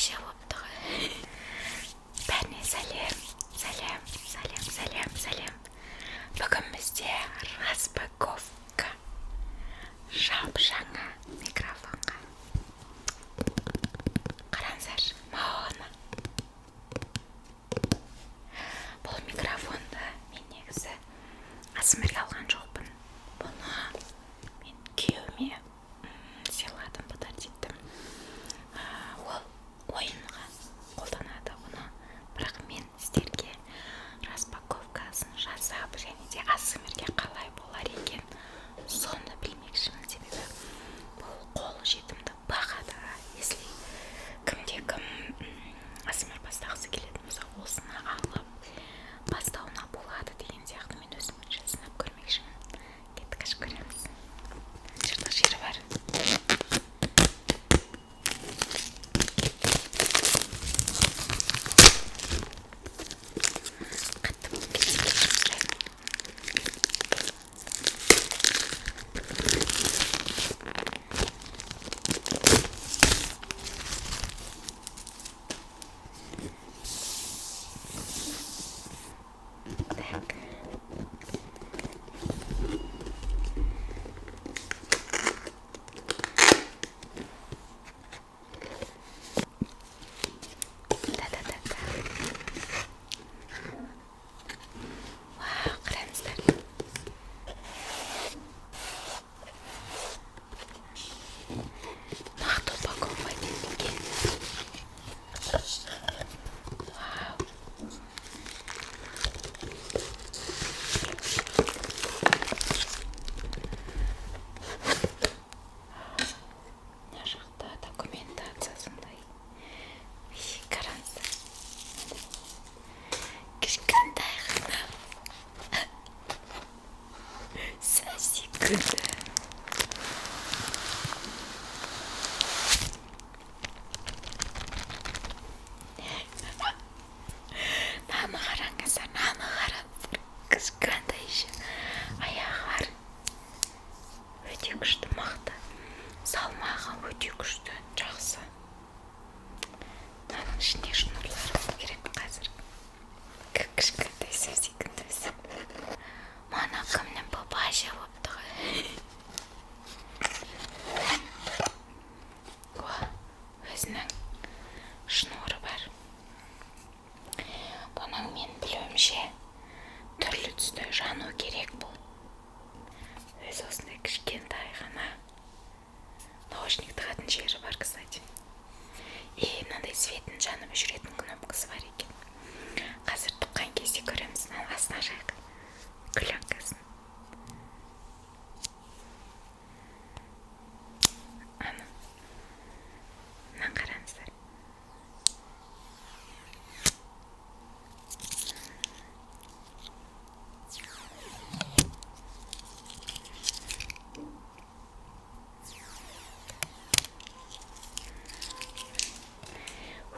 папаша болыпты ғой. Бәріне сәлем. Бүгін бізде распаковка. Жап-жаңа микрофонға. Қараңыздар, мауаны. Бұл микрофонды мен негізі Асмерге алған жоқпын. Бұны мен күйеуіме сыйладым, подарить еттім. Ол ойынға қолданады оны, бірақ мен сіздерге распаковкасын жасап және де Асмерге қалай болар екен соны білмекшімін. Себебі бұл қол жетімді бағада. Если кімде-кім Асмер бастағысы келетін болса, осыны алып бастауына болады деген сияқты мен өзім сынап көрмекшімін. Кеттік, ашып көреміз. Жыртық жері бар. Қатты болып кетсе сұраймын. Наны қараңыздар, наны қараңыздар. Кішкентай ше аяғы бар. Өте күшті, мықты. Салмағы өте күшті, жақсы. Наның ішінде шнурлар керек қазір. Кішкентай секілді өзі. Мана кімнің папаша болыпты ғой. Өзінің шнуры бар. Бұның мен білуімше түрлі түсті жану керек бұл. Өзі осындай кішкентай ғана наушник тағатын жері бар, кстати. И мынандай светін жанып жүретін кнопкасы бар екен. Қазір тұққан кезде көреміз. Астына жайық күләңкасын. Мынаны қараңыздар.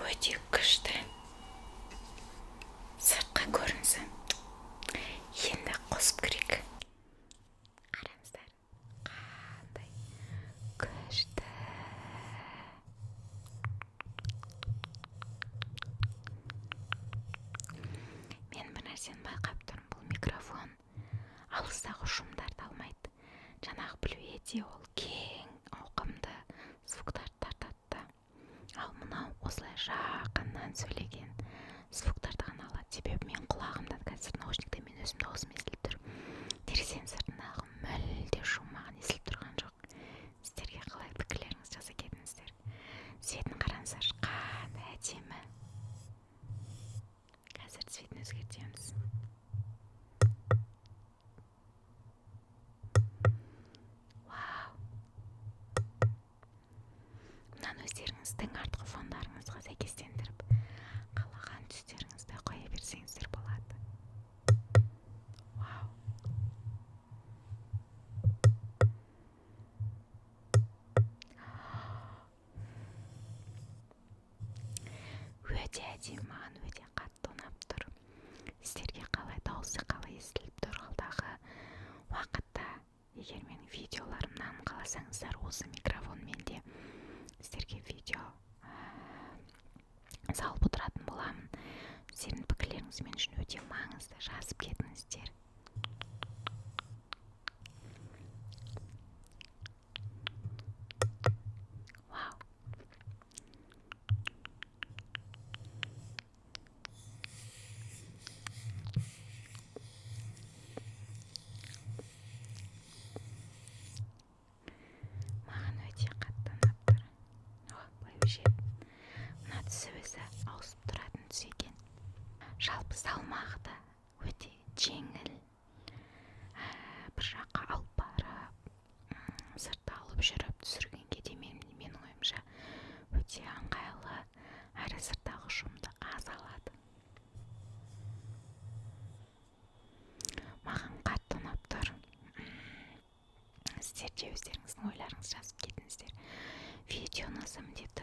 Өте күшті. Сыртқа көрінсі. Енді қосып көрейік. Қараңыздар. Қандай күшті. Мен бір нәрсені байқап тұрмын. Бұл микрофон алыстағы шумдарды алмайды. Жаңағы блюете ол кең ауқымды звуктарды тартады. Ал мынау осылай жақыннан сөйлеген звуктарды ғана алады. Себебі мен құлағымдан қазір наушникте мен өзім дауысым естіліп тұр. Терезенің сыртындағы мүлде шум маған естіліп тұрған жоқ. Сіздерге қалай пікірлеріңізді жаза кетіңіздер. Светін қараңыздар, қандай әдемі. Қазір светін өзгертеміз. Вау! Мынаны өздеріңіздің артқы фондарыңызға сәйкестендіріп, қалаған түстеріңізді қоя берсеңіздер болады. Вау! Өте әдемі, маған өте қатты ұнап тұр. Сіздерге қалай дауысы қалай естіліп тұр алдағы уақытта. Егер менің видеоларымнан қаласаңыздар, осы микрофонмен де сіздерге видео ойларыңыз мен үшін өте маңызды, жазып кетіңіздер. Вау. Маған өте қатты ұнап тұр. Былай өшеді. Мына түсі өзі ауысып тұратын түс екен. Жалпы салмағы да өте жеңіл. Бір жаққа алып барып, сыртта алып жүріп түсіргенге де менің ойымша өте ыңғайлы, әрі сырттағы шумды аз алады. Маған қатты ұнап тұр. Сіздер де өздеріңіздің ойларыңызды жазып кетіңіздер. Видеоны міндетті